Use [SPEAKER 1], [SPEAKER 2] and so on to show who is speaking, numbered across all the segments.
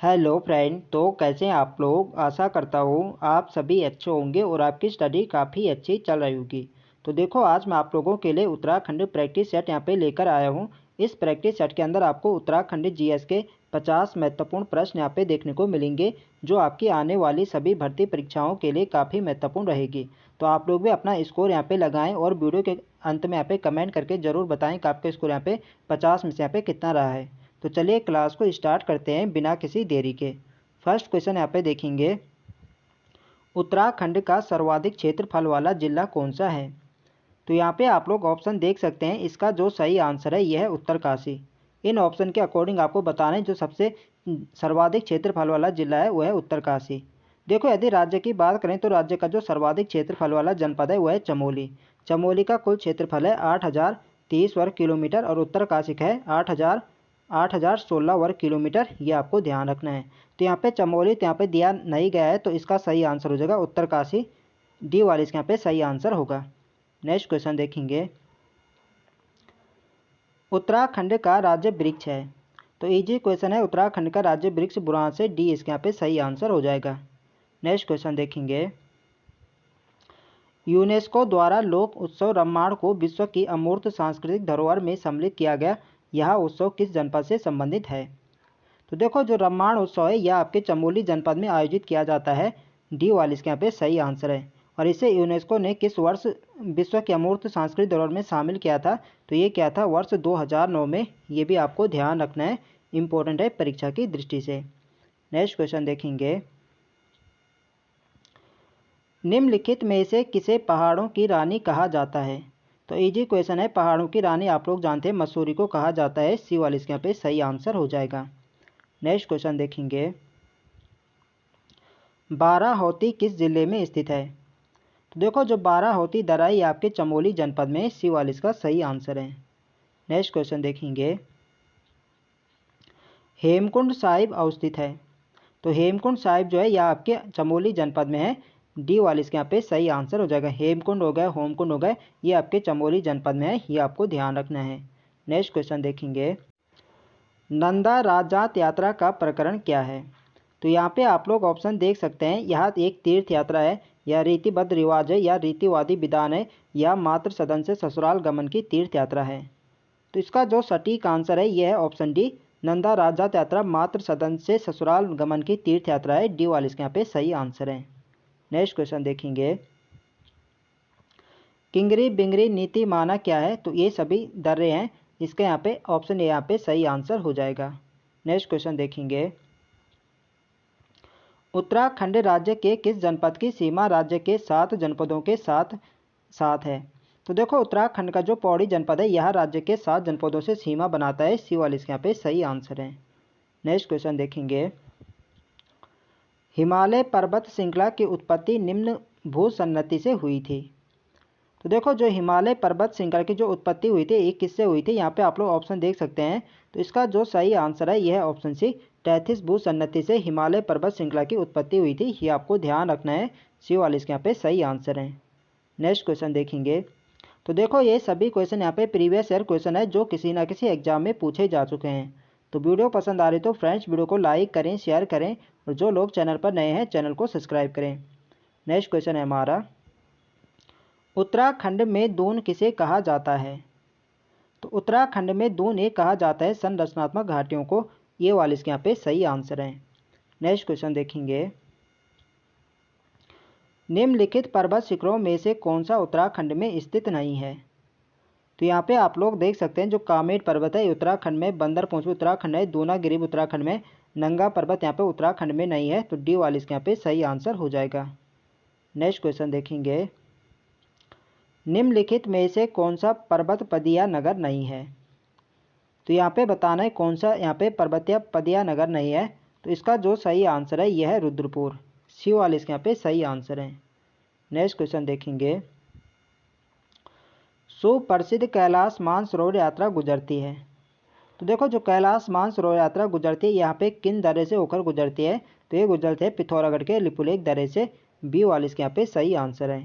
[SPEAKER 1] Hello friend. तो कैसे हैं आप लोग। आशा करता हूँ आप सभी अच्छे होंगे और आपकी स्टडी काफ़ी अच्छी चल रही होगी। तो देखो आज मैं आप लोगों के लिए उत्तराखंड प्रैक्टिस सेट यहाँ पे लेकर आया हूँ। इस प्रैक्टिस सेट के अंदर आपको उत्तराखंड जीएस के 50 महत्वपूर्ण प्रश्न यहाँ पे देखने को मिलेंगे, जो आपकी आने वाली सभी भर्ती परीक्षाओं के लिए काफ़ी महत्वपूर्ण रहेगी। तो आप लोग भी अपना स्कोर यहाँ पे लगाएं और वीडियो के अंत में यहाँ पे कमेंट करके ज़रूर बताएं कि आपका स्कोर यहाँ पे 50 में से यहाँ पे कितना रहा है। तो चलिए क्लास को स्टार्ट करते हैं बिना किसी देरी के। फर्स्ट क्वेश्चन यहाँ पे देखेंगे, उत्तराखंड का सर्वाधिक क्षेत्रफल वाला जिला कौन सा है। तो यहाँ पे आप लोग ऑप्शन देख सकते हैं। इसका जो सही आंसर है यह है उत्तरकाशी। इन ऑप्शन के अकॉर्डिंग आपको बताना है जो सबसे सर्वाधिक क्षेत्रफल वाला जिला है वह है उत्तरकाशी। देखो यदि राज्य की बात करें तो राज्य का जो सर्वाधिक क्षेत्रफल वाला जनपद है वह है चमोली। चमोली का कुल क्षेत्रफल है 8030 वर्ग किलोमीटर और उत्तरकाशी का है 8016 वर्ग किलोमीटर। ये आपको ध्यान रखना है। तो यहाँ पे चमोली तो यहाँ पे दिया नहीं गया है, तो इसका सही आंसर हो जाएगा उत्तरकाशी। डी वाले इसके यहाँ पे सही आंसर होगा। नेक्स्ट क्वेश्चन देखेंगे, उत्तराखंड का राज्य वृक्ष है। तो इजी क्वेश्चन है, उत्तराखंड का राज्य वृक्ष बुरांस है। डी इसके यहाँ पे सही आंसर हो जाएगा। नेक्स्ट क्वेश्चन देखेंगे, यूनेस्को द्वारा लोक उत्सव रम्माण को विश्व की अमूर्त सांस्कृतिक धरोहर में सम्मिलित किया गया। यह उत्सव किस जनपद से संबंधित है। तो देखो जो रम्माण उत्सव है यह आपके चमोली जनपद में आयोजित किया जाता है। डी वाले इसके यहाँ पे सही आंसर है। और इसे यूनेस्को ने किस वर्ष विश्व की अमूर्त सांस्कृतिक धरोहर में शामिल किया था। तो ये क्या था, वर्ष 2009 में। ये भी आपको ध्यान रखना है, इम्पोर्टेंट है परीक्षा की दृष्टि से। नेक्स्ट क्वेश्चन देखेंगे, निम्नलिखित में से किसे पहाड़ों की रानी कहा जाता है। तो इजी क्वेश्चन है, पहाड़ों की रानी आप लोग जानते हैं मसूरी को कहा जाता है। सी वाले इसके यहाँ पे सही आंसर हो जाएगा। नेक्स्ट क्वेश्चन देखेंगे, बाराहोती किस जिले में स्थित है। तो देखो जो बाराहोती दराई आपके चमोली जनपद में, सी वाले इसका सही आंसर है। नेक्स्ट क्वेश्चन देखेंगे, हेमकुंड साहिब अवस्थित है। तो हेमकुंड साहिब जो है यह आपके चमोली जनपद में है। डी वाले इसके यहाँ पे सही आंसर हो जाएगा। हेमकुंड हो गए, होमकुंड हो गए, ये आपके चमोली जनपद में है। ये आपको ध्यान रखना है। नेक्स्ट क्वेश्चन देखेंगे, नंदा राजात यात्रा का प्रकरण क्या है। तो यहाँ पे आप लोग ऑप्शन देख सकते हैं। यह एक तीर्थ यात्रा है, या रीतिबद्ध रिवाज है, या रीतिवादी विधान है, या मातृ सदन से ससुराल गमन की तीर्थ यात्रा है। तो इसका जो सटीक आंसर है यह है ऑप्शन डी, नंदा राजात यात्रा मातृ सदन से ससुराल गमन की तीर्थ यात्रा है। डी वाले इसके यहाँ पे सही आंसर है। नेक्स्ट क्वेश्चन देखेंगे, किंगरी बिंगरी नीति माना क्या है। तो ये सभी दर्रे हैं। इसके यहाँ पे ऑप्शन ए यहाँ पे सही आंसर हो जाएगा। नेक्स्ट क्वेश्चन देखेंगे, उत्तराखंड राज्य के किस जनपद की सीमा राज्य के 7 जनपदों के साथ साथ है। तो देखो उत्तराखंड का जो पौड़ी जनपद है यह राज्य के 7 जनपदों से सीमा बनाता है। सी वाले इसके यहाँ पे सही आंसर है। नेक्स्ट क्वेश्चन देखेंगे, हिमालय पर्वत श्रृंखला की उत्पत्ति निम्न भूसन्नति से हुई थी। तो देखो जो हिमालय पर्वत श्रृंखला की जो उत्पत्ति हुई थी ये किससे हुई थी। यहाँ पे आप लोग ऑप्शन देख सकते हैं। तो इसका जो सही आंसर है यह है ऑप्शन सी, टैथिस भूसन्नति से हिमालय पर्वत श्रृंखला की उत्पत्ति हुई थी। ये आपको ध्यान रखना है। सी वाले इसके यहाँ पे सही आंसर है। नेक्स्ट क्वेश्चन देखेंगे, तो देखो ये सभी क्वेश्चन यहाँ पे प्रीवियस ईयर क्वेश्चन है जो किसी ना किसी एग्जाम में पूछे जा चुके हैं। तो वीडियो पसंद आ रही तो फ्रेंड्स वीडियो को लाइक करें, शेयर करें, और जो लोग चैनल पर नए हैं चैनल को सब्सक्राइब करें। नेक्स्ट क्वेश्चन है हमारा, उत्तराखंड में दून किसे कहा जाता है। तो उत्तराखंड में दून ये कहा जाता है संरचनात्मक घाटियों को। ये वाले इसके यहाँ पे सही आंसर है। नेक्स्ट क्वेश्चन देखेंगे, निम्नलिखित पर्वत शिखरों में से कौन सा उत्तराखंड में स्थित नहीं है। तो यहाँ पे आप लोग देख सकते हैं जो कामेट पर्वत है उत्तराखंड में, बंदर पहुँच उत्तराखंड है, दूनागिरी उत्तराखंड में, नंगा पर्वत यहाँ पे उत्तराखंड में नहीं है। तो डी वाले इसके यहाँ पे सही आंसर हो जाएगा। नेक्स्ट क्वेश्चन देखेंगे, निम्नलिखित में से कौन सा पर्वत पदिया नगर नहीं है। तो यहाँ पे बताना है कौन सा यहाँ पे पर्वतीय पदिया नगर नहीं है। तो इसका जो सही आंसर है यह है रुद्रपुर। सी वाले इसके यहाँ पे सही आंसर है। नेक्स्ट क्वेश्चन देखेंगे, सुप्रसिद्ध कैलाश मानसरोवर यात्रा गुजरती है। तो देखो जो कैलाश मानसरोवर यात्रा गुजरती है यहाँ पे किन दर्रे से होकर गुजरती है। तो ये गुजरते हैं पिथौरागढ़ के लिपुलेख दर्रे से। बी वाले इसके यहाँ पे सही आंसर है।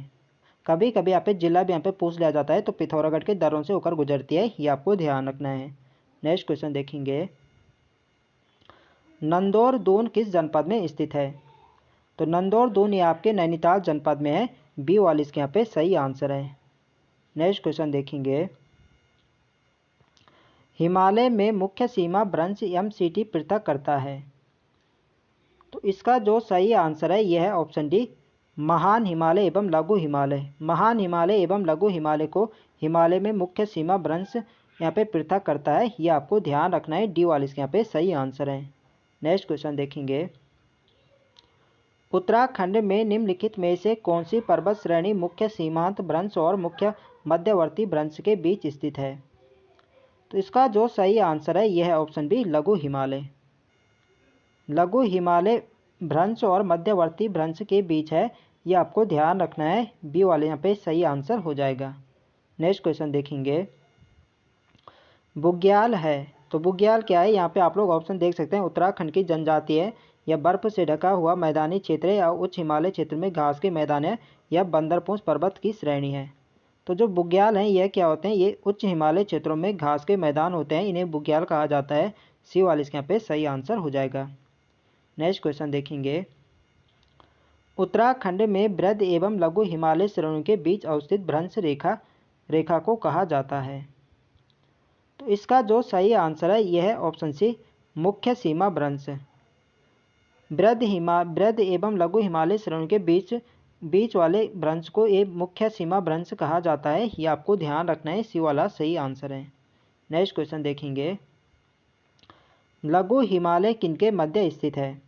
[SPEAKER 1] कभी कभी यहाँ पे जिला भी यहाँ पे पूछ लिया जाता है। तो पिथौरागढ़ के दर्रों से होकर गुजरती है, ये आपको ध्यान रखना है। नेक्स्ट क्वेश्चन देखेंगे, नंदौर दून किस जनपद में स्थित है? तो नंदौर दून ये आपके नैनीताल जनपद में है। बी वाली इसके यहाँ पे सही आंसर है। नेक्स्ट क्वेश्चन देखेंगे, हिमालय में मुख्य सीमा भ्रंश MCT पृथक करता है। तो इसका जो सही आंसर है यह है ऑप्शन डी, महान हिमालय एवं लघु हिमालय। महान हिमालय एवं लघु हिमालय को हिमालय में मुख्य सीमा भ्रंश यहाँ पे पृथक करता है, ये आपको ध्यान रखना है। डी वाली इसके यहाँ पे सही आंसर है। नेक्स्ट क्वेश्चन देखेंगे, उत्तराखंड में निम्नलिखित में से कौन सी पर्वत श्रेणी मुख्य सीमांत भ्रंश और मुख्य मध्यवर्ती भ्रंश के बीच स्थित है? तो इसका जो सही आंसर है यह है ऑप्शन बी, लघु हिमालय। लघु हिमालय भ्रंश और मध्यवर्ती भ्रंश के बीच है, ये आपको ध्यान रखना है। बी वाले यहाँ पे सही आंसर हो जाएगा। नेक्स्ट क्वेश्चन देखेंगे, बुग्याल है। तो बुग्याल क्या है? यहाँ पे आप लोग ऑप्शन देख सकते हैं, उत्तराखंड की जनजाति है, यह बर्फ से ढका हुआ मैदानी क्षेत्र है या उच्च हिमालय क्षेत्र में घास के मैदान है, यह बंदरपूंछ पर्वत की श्रेणी है। तो जो बुग्याल हैं यह क्या होते हैं? ये उच्च हिमालय क्षेत्रों में घास के मैदान होते हैं, इन्हें बुग्याल कहा जाता है। सी वाले इसके यहाँ पे सही आंसर हो जाएगा। नेक्स्ट क्वेश्चन देखेंगे, उत्तराखंड में वृहद एवं लघु हिमालय श्रेणियों के बीच अवस्थित भ्रंश रेखा को कहा जाता है। तो इसका जो सही आंसर है यह है ऑप्शन सी, मुख्य सीमा भ्रंश। वृहद एवं लघु हिमालय श्रेणियों के बीच वाले भ्रंश को एक मुख्य सीमा भ्रंश कहा जाता है, ये आपको ध्यान रखना है। सी वाला सही आंसर है। नेक्स्ट क्वेश्चन देखेंगे, लघु हिमालय किनके मध्य स्थित है?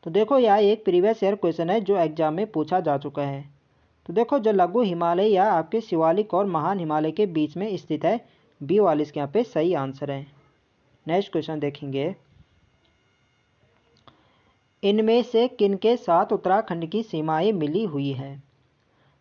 [SPEAKER 1] तो देखो यह एक प्रीवियस ईयर क्वेश्चन है जो एग्जाम में पूछा जा चुका है। तो देखो जो लघु हिमालय या आपके शिवालिक और महान हिमालय के बीच में स्थित है। बी वाले इसके यहाँ पे सही आंसर है। नेक्स्ट क्वेश्चन देखेंगे, इनमें से किनके साथ उत्तराखंड की सीमाएं मिली हुई है?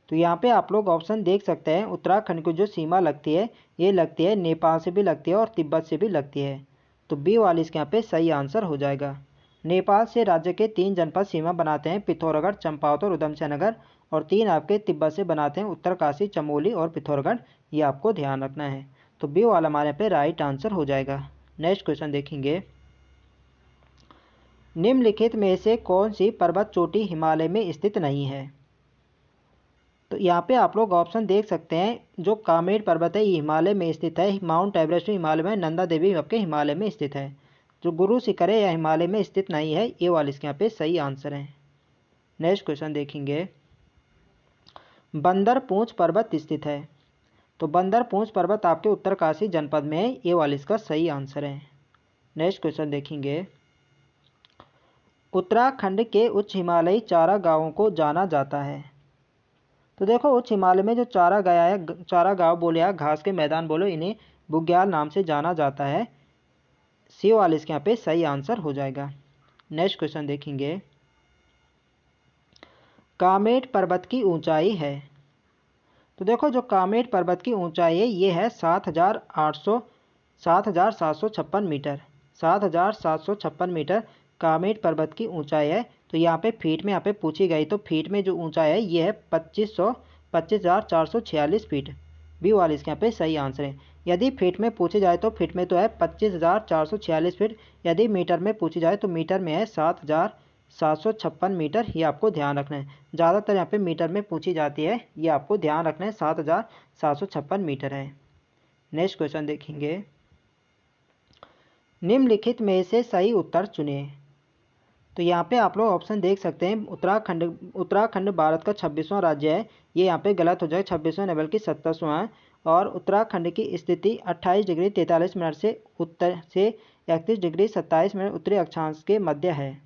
[SPEAKER 1] तो यहाँ पे आप लोग ऑप्शन देख सकते हैं, उत्तराखंड को जो सीमा लगती है ये लगती है नेपाल से भी लगती है और तिब्बत से भी लगती है। तो बी वाले इसके यहाँ पे सही आंसर हो जाएगा। नेपाल से राज्य के 3 जनपद सीमा बनाते हैं, पिथौरागढ़, चंपावत और उधमसिंह नगर, और 3 आपके तिब्बत से बनाते हैं, उत्तरकाशी, चमोली और पिथौरागढ़। ये आपको ध्यान रखना है। तो बी वाला हमारे यहाँ पे राइट आंसर हो जाएगा। नेक्स्ट क्वेश्चन देखेंगे, निम्नलिखित में से कौन सी पर्वत चोटी हिमालय में स्थित नहीं है? तो यहाँ पे आप लोग ऑप्शन देख सकते हैं, जो कामेट पर्वत है ये हिमालय में स्थित है, माउंट एवरेस्ट हिमालय में, नंदा देवी आपके हिमालय में स्थित है। जो गुरु शिखर है यह हिमालय में स्थित नहीं है। ये वाले इसके यहाँ पे सही आंसर है। नेक्स्ट क्वेश्चन देखेंगे, बंदरपूंछ पर्वत स्थित है। तो बंदरपूंछ पर्वत आपके उत्तरकाशी जनपद में है। ये वाले इसका सही आंसर है। नेक्स्ट क्वेश्चन देखेंगे, उत्तराखंड के उच्च हिमालयी चारागाहों को जाना जाता है। तो देखो उच्च हिमालय में जो चारागाह बोले या घास के मैदान बोलो, इन्हें बुग्याल नाम से जाना जाता है। सी वाले इसके यहाँ पे सही आंसर हो जाएगा। नेक्स्ट क्वेश्चन देखेंगे, कामेट पर्वत की ऊंचाई है। तो देखो जो कामेट पर्वत की ऊंचाई है ये है 7,756 मीटर। 7,756 मीटर कामेट पर्वत की ऊंचाई है। तो यहाँ पे फीट में यहाँ पे पूछी गई, तो फीट में जो ऊंचाई है ये है 25,446 फीट। बी वाले इसके यहाँ पे सही आंसर है। यदि फीट में पूछी जाए तो फीट में तो है 25,446 फीट, यदि मीटर में पूछी जाए तो मीटर में है 7,756 मीटर। ये आपको ध्यान रखना है। ज़्यादातर यहाँ पे मीटर में पूछी जाती है, ये आपको ध्यान रखना है। 7,756 मीटर है। नेक्स्ट क्वेश्चन देखेंगे, निम्नलिखित में से सही उत्तर चुनिए। तो यहाँ पे आप लोग ऑप्शन देख सकते हैं, उत्तराखंड भारत का 26वां राज्य है, ये यहाँ पे गलत हो जाए, 26वां नहीं बल्कि 27वां है। और उत्तराखंड की स्थिति 28 डिग्री 43 मिनट से उत्तर से 31 डिग्री 27 मिनट उत्तरी अक्षांश के मध्य है।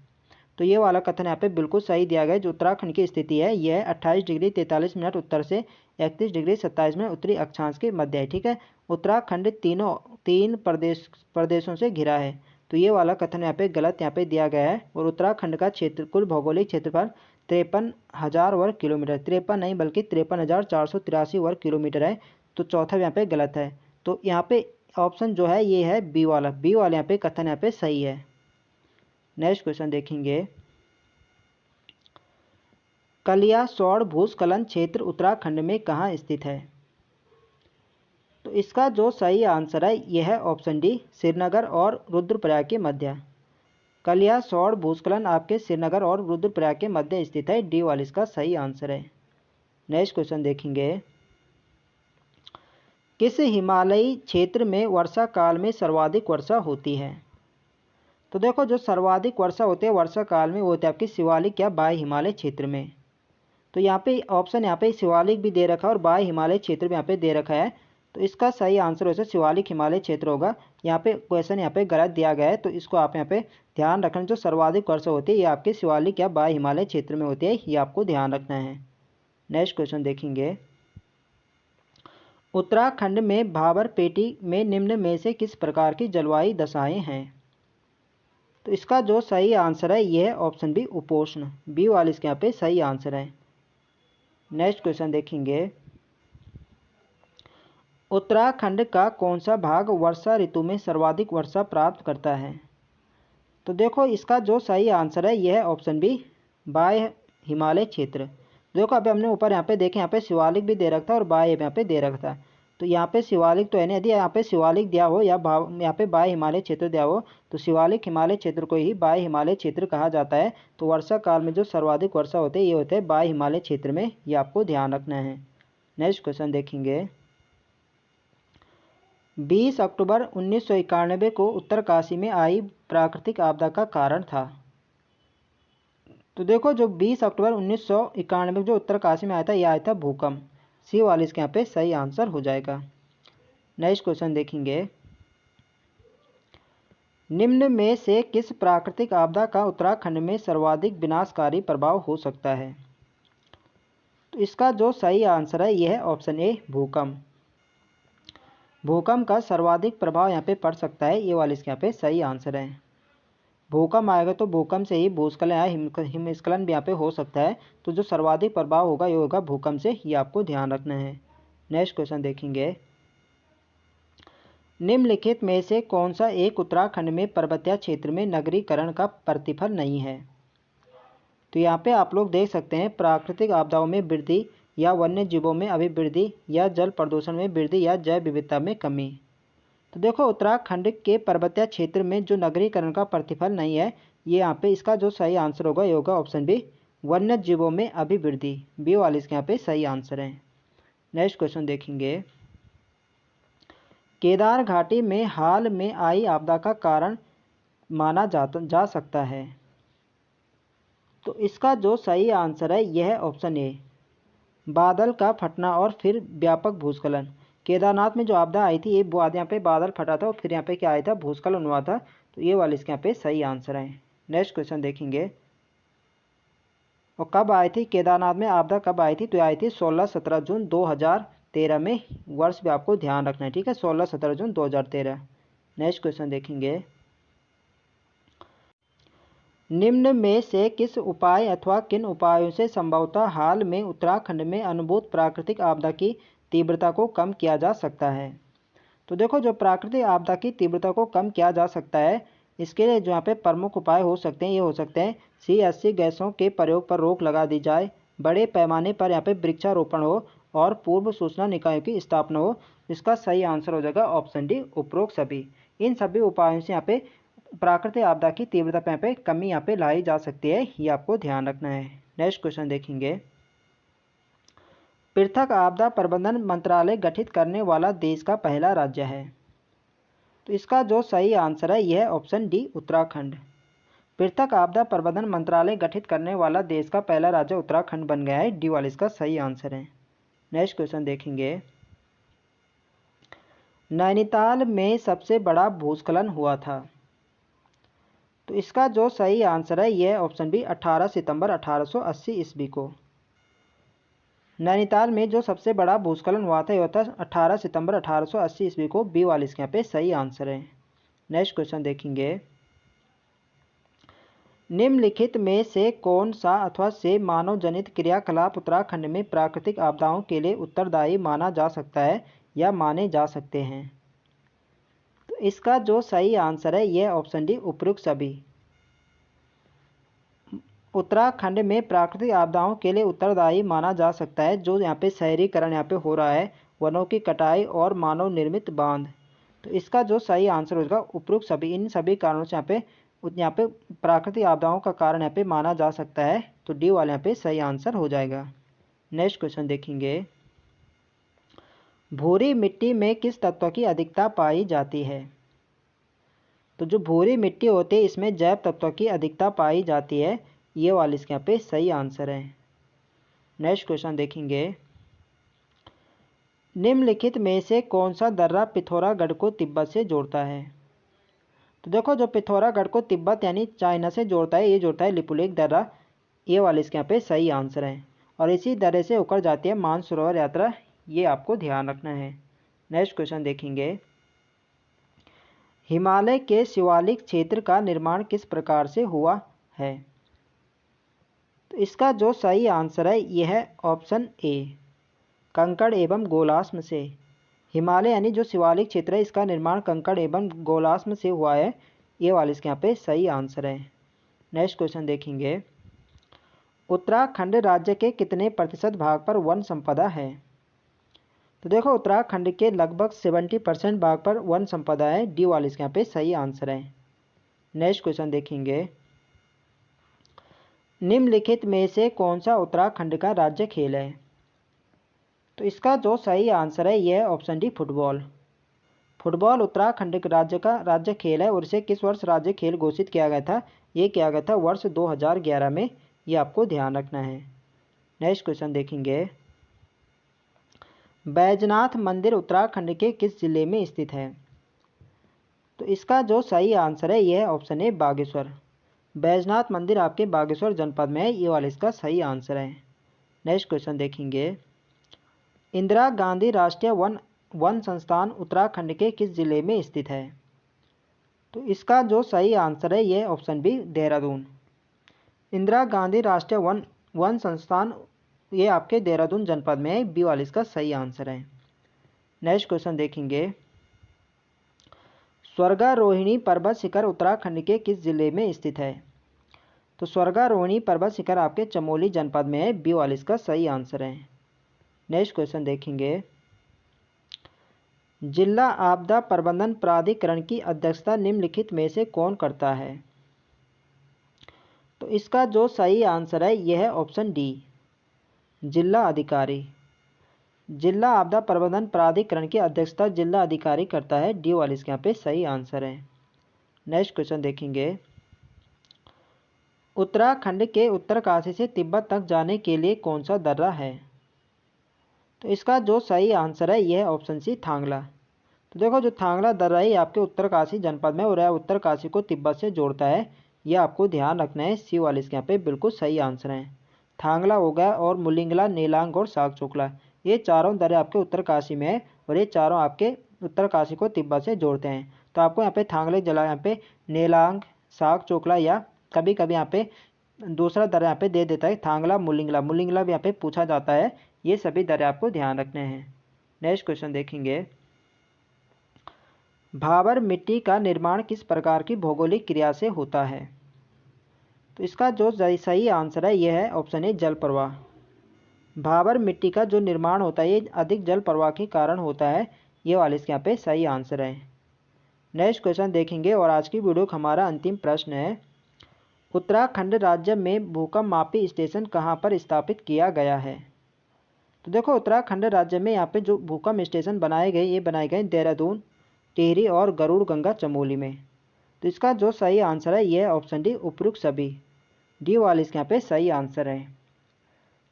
[SPEAKER 1] तो ये वाला कथन यहाँ पे बिल्कुल सही दिया गया। जो उत्तराखंड की स्थिति है यह 28 डिग्री 43 मिनट उत्तर से 31 डिग्री 27 मिनट उत्तरी अक्षांश के मध्य है। ठीक है, उत्तराखंड तीन प्रदेशों से घिरा है। तो ये वाला कथन यहाँ पे गलत यहाँ पे दिया गया है। और उत्तराखंड का कुल भौगोलिक क्षेत्रफल 53,000 वर्ग किलोमीटर, 53 नहीं बल्कि 53,483 वर्ग किलोमीटर है। तो चौथा यहाँ पे गलत है। तो यहाँ पे ऑप्शन जो है ये है बी वाला यहाँ पे कथन यहाँ पे सही है। नेक्स्ट क्वेश्चन देखेंगे, कलियासोड़ भूस्खलन क्षेत्र उत्तराखंड में कहाँ स्थित है? तो इसका जो सही आंसर है यह है ऑप्शन डी, श्रीनगर और रुद्रप्रयाग के मध्य। कलिया सौर भूस्खलन आपके श्रीनगर और रुद्रप्रयाग के मध्य स्थित है। डी वाला इसका सही आंसर है। नेक्स्ट क्वेश्चन देखेंगे, किस हिमालयी क्षेत्र में वर्षा काल में सर्वाधिक वर्षा होती है? तो देखो जो सर्वाधिक वर्षा होती है वर्षा काल में वो होती है आपकी शिवालिक या बाह्य हिमालय क्षेत्र में। तो यहाँ पे ऑप्शन यहाँ पे शिवालिक भी दे रखा है और बाह्य हिमालय क्षेत्र भी यहाँ पे दे रखा है। तो इसका सही आंसर वैसे शिवालिक हिमालय क्षेत्र होगा। यहाँ पे क्वेश्चन यहाँ पे गलत दिया गया है, तो इसको आप यहाँ पे ध्यान रखना। जो सर्वाधिक वर्षा होती है ये आपके शिवालिक या बाह्य हिमालय क्षेत्र में होती है, ये आपको ध्यान रखना है। नेक्स्ट क्वेश्चन देखेंगे, उत्तराखंड में भाबर पेटी में निम्न में से किस प्रकार की जलवायु दशाएं हैं? तो इसका जो सही आंसर है ये है ऑप्शन बी उपोष्ण। बी वाले इसके यहाँ पे सही आंसर है। नेक्स्ट क्वेश्चन देखेंगे, उत्तराखंड का कौन सा भाग वर्षा ऋतु में सर्वाधिक वर्षा प्राप्त करता है? तो देखो इसका जो सही आंसर है यह है ऑप्शन बी बाह्य हिमालय क्षेत्र। देखो अभी हमने ऊपर यहाँ पे देखे, यहाँ पे शिवालिक भी दे रखा था और बाह्य यहाँ पे दे रखा था। तो यहाँ पे शिवालिक तो है नहीं, यदि यहाँ पे शिवालिक दिया हो या यहाँ पे बाह्य हिमालय क्षेत्र दिया हो तो शिवालिक हिमालय क्षेत्र को ही बाह्य हिमालय क्षेत्र कहा जाता है। तो वर्षा काल में जो सर्वाधिक वर्षा होती है ये होते हैं बाह्य हिमालय क्षेत्र में, ये आपको ध्यान रखना है। नेक्स्ट क्वेश्चन देखेंगे, 20 अक्टूबर 1991 को उत्तरकाशी में आई प्राकृतिक आपदा का कारण था। तो देखो जो 20 अक्टूबर 1991 जो उत्तरकाशी में आया था यह आया था भूकंप। सी वाले इसके यहाँ पे सही आंसर हो जाएगा। नेक्स्ट क्वेश्चन देखेंगे, निम्न में से किस प्राकृतिक आपदा का उत्तराखंड में सर्वाधिक विनाशकारी प्रभाव हो सकता है? तो इसका जो सही आंसर है यह है ऑप्शन ए भूकंप। भूकंप का सर्वाधिक प्रभाव यहाँ पे पड़ सकता है, ये वाले इसके यहाँ पे सही आंसर है। भूकंप आएगा तो भूकंप से ही भूस्खलन या हिमस्खलन भी यहाँ पे हो सकता है। तो जो सर्वाधिक प्रभाव होगा ये होगा भूकंप से, ये आपको ध्यान रखना है। नेक्स्ट क्वेश्चन देखेंगे, निम्नलिखित में से कौन सा एक उत्तराखंड में पर्वतीय क्षेत्र में नगरीकरण का प्रतिफल नहीं है? तो यहाँ पे आप लोग देख सकते हैं प्राकृतिक आपदाओं में वृद्धि या वन्य जीवों में अभिवृद्धि या जल प्रदूषण में वृद्धि या जैव विविधता में कमी। तो देखो उत्तराखंड के पर्वतीय क्षेत्र में जो नगरीकरण का प्रतिफल नहीं है, ये यहाँ पे इसका जो सही आंसर होगा ये होगा ऑप्शन बी वन्य जीवों में अभिवृद्धि। बी वाले इसके यहाँ पे सही आंसर है। नेक्स्ट क्वेश्चन देखेंगे, केदार घाटी में हाल में आई आपदा का कारण माना जा सकता है? तो इसका जो सही आंसर है यह है ऑप्शन ए बादल का फटना और फिर व्यापक भूस्खलन। केदारनाथ में जो आपदा आई थी ये यहाँ पे बादल फटा था और फिर यहाँ पे क्या आया था भूस्खलन हुआ था। तो ये वाले इसके यहाँ पे सही आंसर है। नेक्स्ट क्वेश्चन देखेंगे, और कब आई थी केदारनाथ में आपदा, कब आई थी? तो आई थी 16-17 जून 2013 में। वर्ष भी आपको ध्यान रखना है, ठीक है, 16-17 जून 2013। नेक्स्ट क्वेश्चन देखेंगे, निम्न में से किस उपाय अथवा किन उपायों से संभवतः हाल में उत्तराखंड में अनुभूत प्राकृतिक आपदा की तीव्रता को कम किया जा सकता है? तो देखो जो प्राकृतिक आपदा की तीव्रता को कम किया जा सकता है इसके लिए जो यहाँ पे प्रमुख उपाय हो सकते हैं ये हो सकते हैं CFC गैसों के प्रयोग पर रोक लगा दी जाए, बड़े पैमाने पर यहाँ पे वृक्षारोपण हो और पूर्व सूचना निकायों की स्थापना हो। इसका सही आंसर हो जाएगा ऑप्शन डी उपरोक्त सभी। इन सभी उपायों से यहाँ पे प्राकृतिक आपदा की तीव्रता पे यहाँ पे कमी यहाँ पे लाई जा सकती है, ये आपको ध्यान रखना है। नेक्स्ट क्वेश्चन देखेंगे, पृथक आपदा प्रबंधन मंत्रालय गठित करने वाला देश का पहला राज्य है? तो इसका जो सही आंसर है यह है ऑप्शन डी उत्तराखंड। पृथक आपदा प्रबंधन मंत्रालय गठित करने वाला देश का पहला राज्य उत्तराखंड बन गया है। डी वाला इसका सही आंसर है। नेक्स्ट क्वेश्चन देखेंगे, नैनीताल में सबसे बड़ा भूस्खलन हुआ था? तो इसका जो सही आंसर है यह ऑप्शन बी 18 सितंबर 1880 ईस्वी को। नैनीताल में जो सबसे बड़ा भूस्खलन हुआ था यह था 18 सितंबर 1880 ईस्वी को। बी वाले इसके यहाँ पे सही आंसर है। नेक्स्ट क्वेश्चन देखेंगे, निम्नलिखित में से कौन सा अथवा से मानव जनित क्रियाकलाप उत्तराखंड में प्राकृतिक आपदाओं के लिए उत्तरदायी माना जा सकता है या माने जा सकते हैं? तो इसका जो सही आंसर है यह ऑप्शन डी उपयुक्त सभी। उत्तराखंड में प्राकृतिक आपदाओं के लिए उत्तरदायी माना जा सकता है जो यहाँ पे शहरीकरण यहाँ पे हो रहा है, वनों की कटाई और मानव निर्मित बांध। तो इसका जो सही आंसर होगा उपयुक्त सभी। इन सभी कारणों से यहाँ पे यहाँ पे प्राकृतिक आपदाओं का कारण यहाँ पे माना जा सकता है, तो डी वाला यहाँ पे सही आंसर हो जाएगा। नेक्स्ट क्वेश्चन देखेंगे, भूरी मिट्टी में किस तत्व की अधिकता पाई जाती है? तो जो भूरी मिट्टी होती है इसमें जैव तत्व की अधिकता पाई जाती है, ये वाला इसके यहाँ पे सही आंसर है। नेक्स्ट क्वेश्चन देखेंगे, निम्नलिखित में से कौन सा दर्रा पिथौरागढ़ को तिब्बत से जोड़ता है? तो देखो जो पिथौरागढ़ को तिब्बत यानी चाइना से जोड़ता है, ये जोड़ता है लिपुलेख दर्रा, ये वाला इसके यहाँ पे सही आंसर है। और इसी दर्रे से होकर जाती है मानसरोवर यात्रा, ये आपको ध्यान रखना है। नेक्स्ट क्वेश्चन देखेंगे, हिमालय के शिवालिक क्षेत्र का निर्माण किस प्रकार से हुआ है? तो इसका जो सही आंसर है यह है ऑप्शन ए, कंकड़ एवं गोलाश्म से। हिमालय यानी जो शिवालिक क्षेत्र है इसका निर्माण कंकड़ एवं गोलाश्म से हुआ है, ये वाला इसके यहाँ पे सही आंसर है। नेक्स्ट क्वेश्चन देखेंगे, उत्तराखंड राज्य के कितने प्रतिशत भाग पर वन संपदा है? तो देखो उत्तराखंड के लगभग 70% भाग पर वन संपदा है, डी वाला इसके यहाँ पे सही आंसर है। नेक्स्ट क्वेश्चन देखेंगे, निम्नलिखित में से कौन सा उत्तराखंड का राज्य खेल है? तो इसका जो सही आंसर है यह है option D, football. Football Uttarakhand के राज्य का राज्य खेल है और इसे किस वर्ष राज्य खेल घोषित किया गया था? ये किया गया था वर्ष 2011 में, ये आपको ध्यान रखना है। नेक्स्ट क्वेश्चन देखेंगे, बैजनाथ मंदिर उत्तराखंड के किस जिले में स्थित है? तो इसका जो सही आंसर है यह है ऑप्शन ए, बागेश्वर। बैजनाथ मंदिर आपके बागेश्वर जनपद में है, ये वाला इसका सही आंसर है। नेक्स्ट क्वेश्चन देखेंगे, इंदिरा गांधी राष्ट्रीय वन संस्थान उत्तराखंड के किस जिले में स्थित है? तो इसका जो सही आंसर है यह ऑप्शन बी, देहरादून। इंदिरा गांधी राष्ट्रीय वन संस्थान ये आपके देहरादून जनपद में है, बी वाला इसका सही आंसर है। नेक्स्ट क्वेश्चन देखेंगे, स्वर्गारोहिणी पर्वत शिखर उत्तराखंड के किस जिले में स्थित है? तो स्वर्गारोहिणी पर्वत शिखर आपके चमोली जनपद में है, बी वाला इसका सही आंसर है। नेक्स्ट क्वेश्चन देखेंगे, जिला आपदा प्रबंधन प्राधिकरण की अध्यक्षता निम्नलिखित में से कौन करता है? तो इसका जो सही आंसर है यह है ऑप्शन डी, जिला अधिकारी। जिला आपदा प्रबंधन प्राधिकरण की अध्यक्षता जिला अधिकारी करता है, डी वाला इसके यहाँ पे सही आंसर है। नेक्स्ट क्वेश्चन देखेंगे, उत्तराखंड के उत्तरकाशी से तिब्बत तक जाने के लिए कौन सा दर्रा है? तो इसका जो सही आंसर है यह है ऑप्शन सी, थांगला। तो देखो जो थांगला दर्रा है आपके उत्तरकाशी जनपद में और यह उत्तरकाशी को तिब्बत से जोड़ता है, यह आपको ध्यान रखना है, सी वाले इसके यहाँ पे बिल्कुल सही आंसर है। थांगला हो गया और मुलिंगला, नेलांग और सागचोकला, ये चारों दर्रे आपके उत्तरकाशी में है और ये चारों आपके उत्तरकाशी को तिब्बत से जोड़ते हैं। तो आपको यहाँ पे थांगले जला, यहाँ पे नेलांग, सागचोकला या कभी कभी यहाँ पे दूसरा दर्रा यहाँ पे दे देता है थांगला, मुलिंगला भी यहाँ पे पूछा जाता है, ये सभी दर्रे आपको ध्यान रखने हैं। नेक्स्ट क्वेश्चन देखेंगे, भाबर मिट्टी का निर्माण किस प्रकार की भौगोलिक क्रिया से होता है? तो इसका जो सही आंसर है यह है ऑप्शन ए, जल प्रवाह। भाबर मिट्टी का जो निर्माण होता है ये अधिक जल प्रवाह के कारण होता है, ये वाले इसके यहाँ पे सही आंसर है। नेक्स्ट क्वेश्चन देखेंगे और आज की वीडियो का हमारा अंतिम प्रश्न है, उत्तराखंड राज्य में भूकंप मापी स्टेशन कहाँ पर स्थापित किया गया है? तो देखो उत्तराखंड राज्य में यहाँ पे जो भूकंप स्टेशन बनाए गए, ये बनाए गए देहरादून, टिहरी और गरुड़ गंगा चमोली में। तो इसका जो सही आंसर है यह ऑप्शन डी, उपयुक्त सभी, डी वाले इसके यहाँ पे सही आंसर है।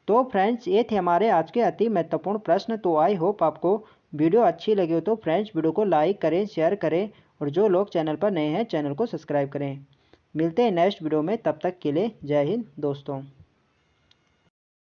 [SPEAKER 1] तो फ्रेंड्स ये थे हमारे आज के अति महत्वपूर्ण प्रश्न। तो आई होप आपको वीडियो अच्छी लगी हो, तो फ्रेंड्स वीडियो को लाइक करें, शेयर करें और जो लोग चैनल पर नए हैं चैनल को सब्सक्राइब करें। मिलते हैं नेक्स्ट वीडियो में, तब तक के लिए जय हिंद दोस्तों।